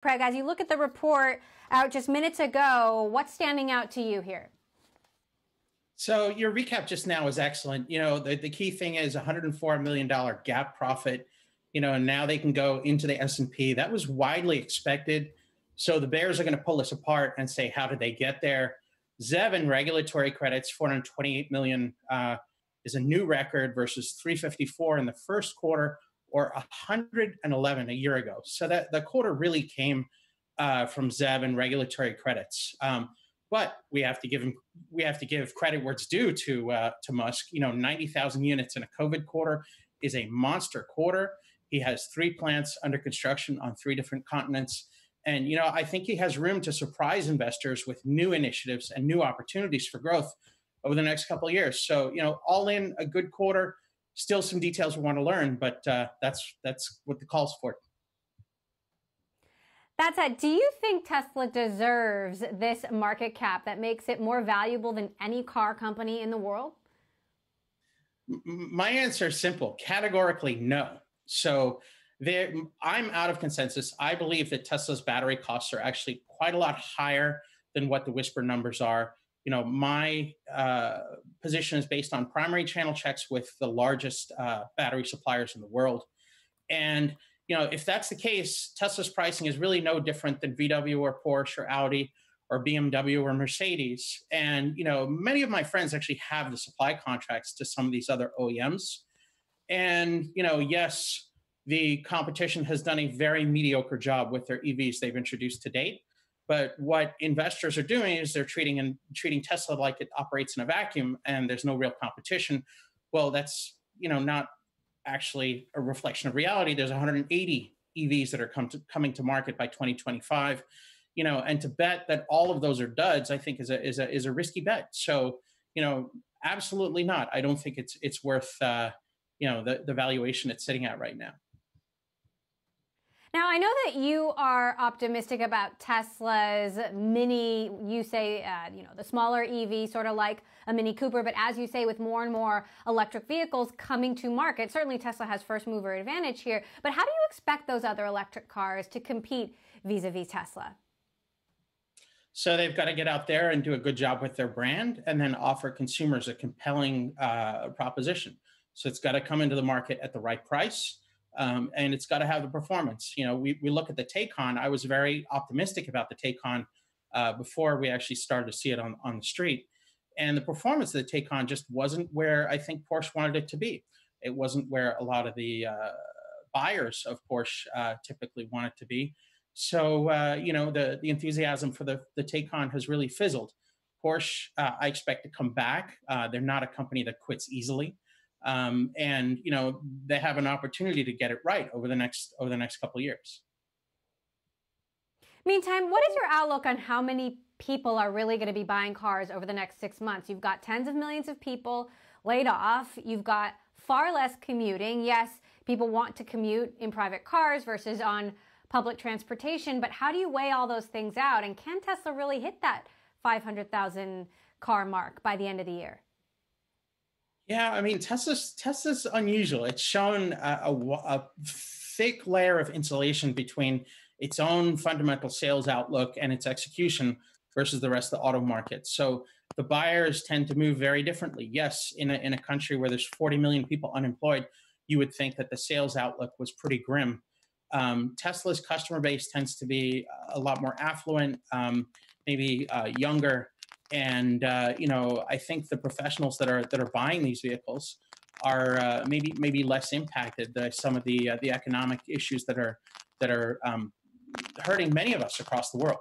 Craig, as you look at the report out just minutes ago, what's standing out to you here? So your recap just now was excellent. The key thing is $104 million gap profit, and now they can go into the S&P. That was widely expected. So the bears are going to pull this apart and say, how did they get there? ZEV and regulatory credits, 428 million, is a new record versus 354 in the first quarter or 111 a year ago. So that the quarter really came from ZEV and regulatory credits. But we have to give credit where it's due to Musk. 90,000 units in a COVID quarter is a monster quarter. He has 3 plants under construction on 3 different continents. And, I think he has room to surprise investors with new initiatives and new opportunities for growth over the next couple of years. So, all in a good quarter, still some details we want to learn, but that's what the call's for. That said, do you think Tesla deserves this market cap that makes it more valuable than any car company in the world? My answer is simple, categorically no. So I'm out of consensus. I believe that Tesla's battery costs are actually quite a lot higher than what the whisper numbers are. My position is based on primary channel checks with the largest battery suppliers in the world. And if that's the case, Tesla's pricing is really no different than VW or Porsche or Audi or BMW or Mercedes. And, many of my friends actually have the supply contracts to some of these other OEMs. And, yes, the competition has done a very mediocre job with their EVs they've introduced to date. But what investors are doing is they're treating Tesla like it operates in a vacuum and there's no real competition. Well, that's, not actually a reflection of reality. There's 180 EVs that are coming to market by 2025, and to bet that all of those are duds, I think is a risky bet. So, absolutely not. I don't think it's worth the valuation it's sitting at right now. Now, I know that you are optimistic about Tesla's Mini, you say, the smaller EV, sort of like a Mini Cooper. But as you say, with more and more electric vehicles coming to market, certainly Tesla has first mover advantage here. But how do you expect those other electric cars to compete vis-a-vis Tesla? So they've got to get out there and do a good job with their brand and then offer consumers a compelling proposition. So it's got to come into the market at the right price. And it's got to have the performance. We look at the Taycan. I was very optimistic about the Taycan before we actually started to see it on the street. And the performance of the Taycan just wasn't where I think Porsche wanted it to be. It wasn't where a lot of the buyers of Porsche typically want it to be. So, the enthusiasm for the Taycan has really fizzled. Porsche, I expect to come back. They're not a company that quits easily. And they have an opportunity to get it right over the next couple of years. Meantime, what is your outlook on how many people are really going to be buying cars over the next 6 months? You've got tens of millions of people laid off. You've got far less commuting. Yes, people want to commute in private cars versus on public transportation, but how do you weigh all those things out? And can Tesla really hit that 500,000 car mark by the end of the year? Yeah, I mean, Tesla's unusual. It's shown a thick layer of insulation between its own fundamental sales outlook and its execution versus the rest of the auto market. So the buyers tend to move very differently. Yes, in a country where there's 40 million people unemployed, you would think that the sales outlook was pretty grim. Tesla's customer base tends to be a lot more affluent, maybe younger. And I think the professionals that are buying these vehicles are maybe less impacted by some of the economic issues that are hurting many of us across the world.